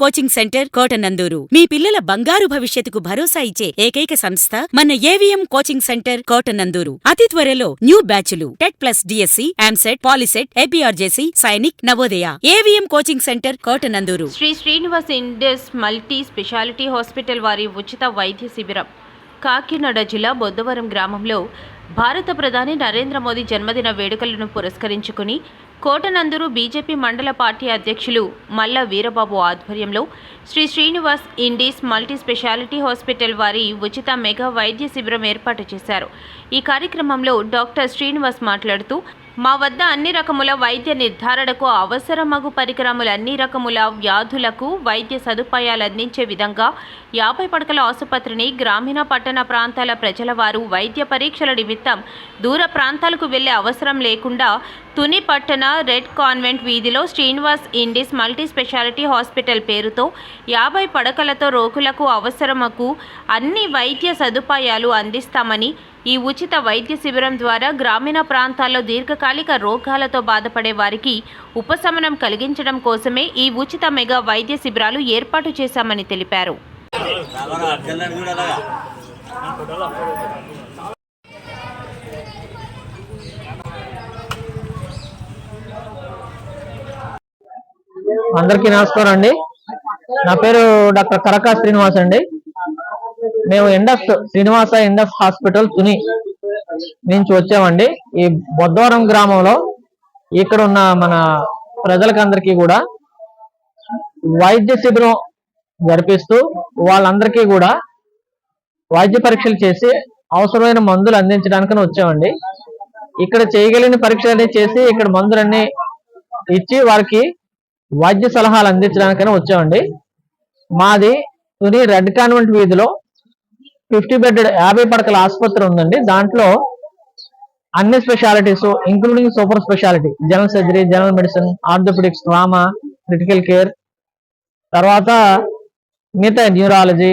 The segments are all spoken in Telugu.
కోచింగ్ సెంటర్ కోటనందూరు మీ పిల్లల బంగారు భవిష్యత్తుకు భరోసా ఇచ్చే ఏకైక సంస్థ మన ఏవిఎం కోచింగ్ సెంటర్ కోటనందూరు. అతి త్వరలో న్యూ బ్యాచ్లు TET plus DSC, EAMCET, POLYCET, APRJC, Sainik, Navodaya. AVM coaching centre Kotananduru. Sri Srinivas Indus multi speciality hospital వారి ఉచిత వైద్య శిబిరం కాకినాడ జిల్లా బొద్దవరం గ్రామంలో భారత ప్రధాని నరేంద్ర మోదీ జన్మదిన వేడుకలను పురస్కరించుకుని కోటనందూరు బీజేపీ మండల పార్టీ అధ్యక్షులు మల్ల వీరబాబు ఆధ్వర్యంలో Shri Srinivas Indies multi speciality hospital వారి ఉచిత మెగా వైద్య శిబిరం ఏర్పాటు చేశారు. ఈ కార్యక్రమంలో డాక్టర్ శ్రీనివాస్ మాట్లాడుతూ, మా వద్ద అన్ని రకముల వైద్య నిర్ధారణకు అవసరమగు పరికరములు, అన్ని రకముల వ్యాధులకు వైద్య సదుపాయాలు అందించే విధంగా 50 పడకల ఆసుపత్రిని గ్రామీణ పట్టణ ప్రాంతాల ప్రజల వారు వైద్య పరీక్షల నిమిత్తం దూర ప్రాంతాలకు వెళ్లే అవసరం లేకుండా తుని పట్టణ రెడ్ కాన్వెంట్ వీధిలో Srinivas Indies multi speciality hospital పేరుతో 50 పడకలతో రోగులకు అవసరమకు అన్ని వైద్య సదుపాయాలు అందిస్తామని, ఈ ఉచిత వైద్య శిబిరం ద్వారా గ్రామీణ ప్రాంతాల్లో దీర్ఘకాలిక రోగాలతో బాధపడే వారికి ఉపశమనం కలిగించడం కోసమే ఈ ఉచిత మెగా వైద్య శిబిరాలు ఏర్పాటు చేశామని తెలిపారు. అందరికీ నమస్కారం అండి. నా పేరు డాక్టర్ కరకా శ్రీనివాస్ అండి. మేము శ్రీనివాస ఇండస్ హాస్పిటల్ తుని నుంచి వచ్చామండి. ఈ బొద్దవరం గ్రామంలో ఇక్కడ ఉన్న మన ప్రజలకందరికీ కూడా వైద్య శిబిరం జరిపిస్తూ వాళ్ళందరికీ కూడా వైద్య పరీక్షలు చేసి అవసరమైన మందులు అందించడానికని వచ్చామండి. ఇక్కడ చేయగలిగిన పరీక్షలన్నీ చేసి ఇక్కడ మందులన్నీ ఇచ్చి వారికి వైద్య సలహాలు అందించడానికని వచ్చామండి. మాది తుని రెడ్ కాన్వెంట్ వీధిలో 50 బెడ్ 50 పడకల ఆసుపత్రి ఉందండి. దాంట్లో అన్ని specialities including super speciality, general surgery, general medicine, orthopaedics, trauma, critical care, తర్వాత మిగతా న్యూరాలజీ,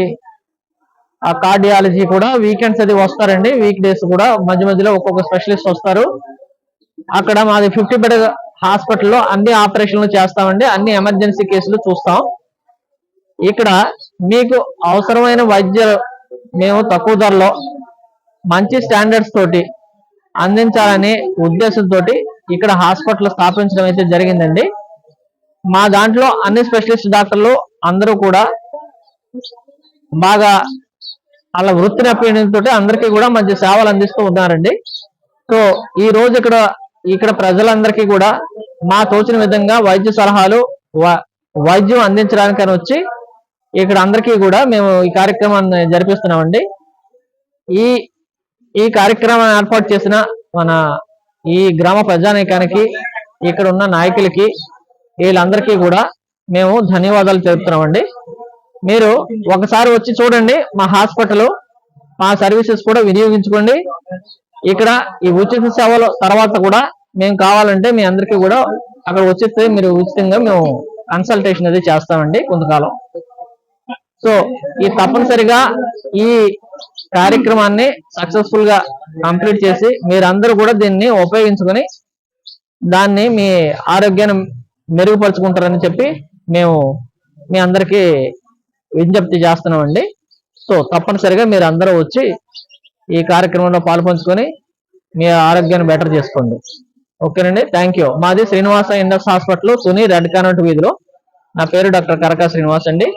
కార్డియాలజీ కూడా వీకెండ్స్ అది వస్తారండి. వీక్ డేస్ కూడా మధ్య మధ్యలో ఒక్కొక్క స్పెషలిస్ట్ వస్తారు. అక్కడ మాది 50 బెడ్ హాస్పిటల్లో అన్ని ఆపరేషన్లు చేస్తామండి. అన్ని ఎమర్జెన్సీ కేసులు చూస్తాం. ఇక్కడ మీకు అవసరమైన వైద్య మేము తక్కువ ధరలో మంచి స్టాండర్డ్స్ తోటి అందించాలనే ఉద్దేశంతో ఇక్కడ హాస్పిటల్ స్థాపించడం అయితే జరిగిందండి. మా దాంట్లో అన్ని స్పెషలిస్ట్ డాక్టర్లు అందరూ కూడా బాగా వాళ్ళ వృత్తి నైపుణ్యంతో అందరికీ కూడా మంచి సేవలు అందిస్తూ ఉన్నారండి. సో ఈ రోజు ఇక్కడ ప్రజలందరికీ కూడా మా తోచిన విధంగా వైద్య సలహాలు, వైద్యం అందించడానికని వచ్చి ఇక్కడ అందరికీ కూడా మేము ఈ కార్యక్రమాన్ని జరిపిస్తున్నామండి. ఈ కార్యక్రమాన్ని ఏర్పాటు చేసిన మన ఈ గ్రామ ప్రజానీకానికి, ఇక్కడ ఉన్న నాయకులకి, వీళ్ళందరికీ కూడా మేము ధన్యవాదాలు తెలుపుతున్నామండి. మీరు ఒకసారి వచ్చి చూడండి మా హాస్పిటల్, మా సర్వీసెస్ కూడా వినియోగించుకోండి. ఇక్కడ ఈ ఉచిత సేవల తర్వాత కూడా మేము కావాలంటే మీ అందరికీ కూడా అక్కడ వచ్చేస్తే మీరు ఉచితంగా మేము కన్సల్టేషన్ అది చేస్తామండి కొంతకాలం. సో ఈ తప్పనిసరిగా ఈ కార్యక్రమాన్ని సక్సెస్ఫుల్ గా కంప్లీట్ చేసి మీరందరూ కూడా దీన్ని ఉపయోగించుకొని దాన్ని మీ ఆరోగ్యాన్ని మెరుగుపరుచుకుంటారని చెప్పి మేము మీ అందరికీ విజ్ఞప్తి చేస్తున్నామండి. సో తప్పనిసరిగా మీరు అందరూ వచ్చి ఈ కార్యక్రమంలో పాల్పంచుకొని మీ ఆరోగ్యాన్ని బెటర్ చేసుకోండి. ఓకేనండి, థ్యాంక్ యూ. మాది Srinivasa Indus hospital Tuni red convent వీధిలో. నా పేరు డాక్టర్ కరకా శ్రీనివాస్ అండి.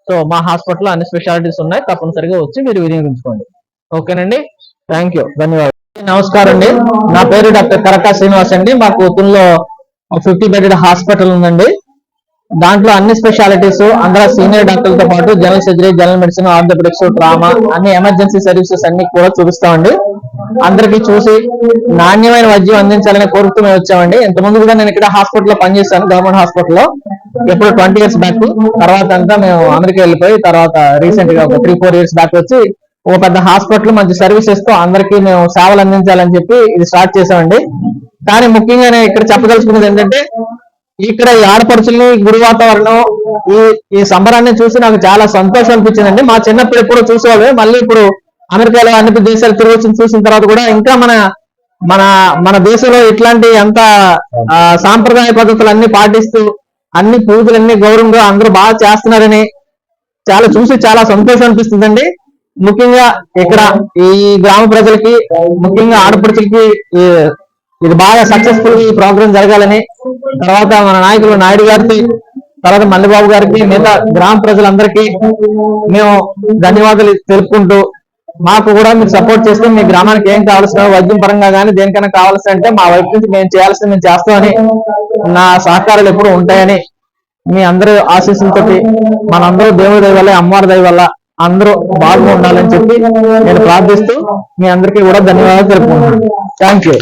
సో మా హాస్పిటల్లో అన్ని స్పెషాలిటీస్ ఉన్నాయి, తప్పనిసరిగా వచ్చి మీరు వినియోగించుకోండి. ఓకేనండి, థ్యాంక్ యూ, ధన్యవాదాలు. నమస్కారం అండి. నా పేరు డాక్టర్ కరకా శ్రీనివాస్ అండి. మాకు తునిలో 50 బెడ్ హాస్పిటల్ ఉందండి. దాంట్లో అన్ని స్పెషాలిటీస్, అందరూ సీనియర్ డాక్టర్లతో పాటు general surgery, general medicine, orthopaedics, trauma, అన్ని ఎమర్జెన్సీ సర్వీసెస్ అన్ని కూడా చూపిస్తామండి. అందరికి చూసి నాణ్యమైన వైద్యం అందించాలని కోరుతూ మేము వచ్చామండి. ఇంతకుముందు కూడా నేను ఇక్కడ హాస్పిటల్లో పనిచేశాను, గవర్నమెంట్ హాస్పిటల్లో, ఎప్పుడు 20 years బ్యాక్. తర్వాత అంతా మేము అమెరికా వెళ్ళిపోయి తర్వాత రీసెంట్ గా ఒక 3-4 years బ్యాక్ వచ్చి ఒక పెద్ద హాస్పిటల్ మంచి సర్వీసెస్ తో అందరికీ మేము సేవలు అందించాలని చెప్పి ఇది స్టార్ట్ చేసామండి. కానీ ముఖ్యంగా నేను ఇక్కడ చెప్పదలుచుకున్నది ఏంటంటే, ఇక్కడ ఈ ఆడపడుచుల్ని, గుడి వాతావరణం, ఈ సంబరాన్ని చూసి నాకు చాలా సంతోషం అనిపించిందండి. మా చిన్నప్పుడు ఎప్పుడో చూసేవాళ్ళు, మళ్ళీ ఇప్పుడు అమెరికాలో అన్ని దేశాలు తిరిగి చూసిన తర్వాత కూడా ఇంకా మన దేశంలో ఇట్లాంటి ఎంత సాంప్రదాయ పద్ధతులు అన్ని పాటిస్తూ అన్ని పూజలన్నీ గౌరవంగా అందరూ బాగా చేస్తున్నారని చూసి చాలా సంతోషం అనిపిస్తుందండి. ముఖ్యంగా ఇక్కడ ఈ గ్రామ ప్రజలకి, ముఖ్యంగా ఆడపడుచులకి ఇది బాగా సక్సెస్ఫుల్ ఈ ప్రోగ్రామ్ జరగాలని, తర్వాత మన నాయకులు నాయుడు గారికి, తర్వాత మల్లిబాబు గారికి, మిగతా గ్రామ ప్రజలందరికీ మేము ధన్యవాదాలు తెలుపుకుంటూ, మాకు కూడా మీరు సపోర్ట్ చేస్తే మీ గ్రామానికి ఏం కావాల్సిన వైద్యం పరంగా కానీ దేనికైనా కావాల్సి అంటే మా వైపు నుంచి మేము చేయాల్సింది మేము చేస్తామని, నా సహకారాలు ఎప్పుడు ఉంటాయని మీ అందరూ ఆశీస్సులతోటి మనందరూ దేవుడి దయ వల్ల, అమ్మవారి దయ వల్ల అందరూ బాగా ఉండాలని చెప్పి నేను ప్రార్థిస్తూ మీ అందరికీ కూడా ధన్యవాదాలు తెలుపుకుంటున్నాను. Thank you.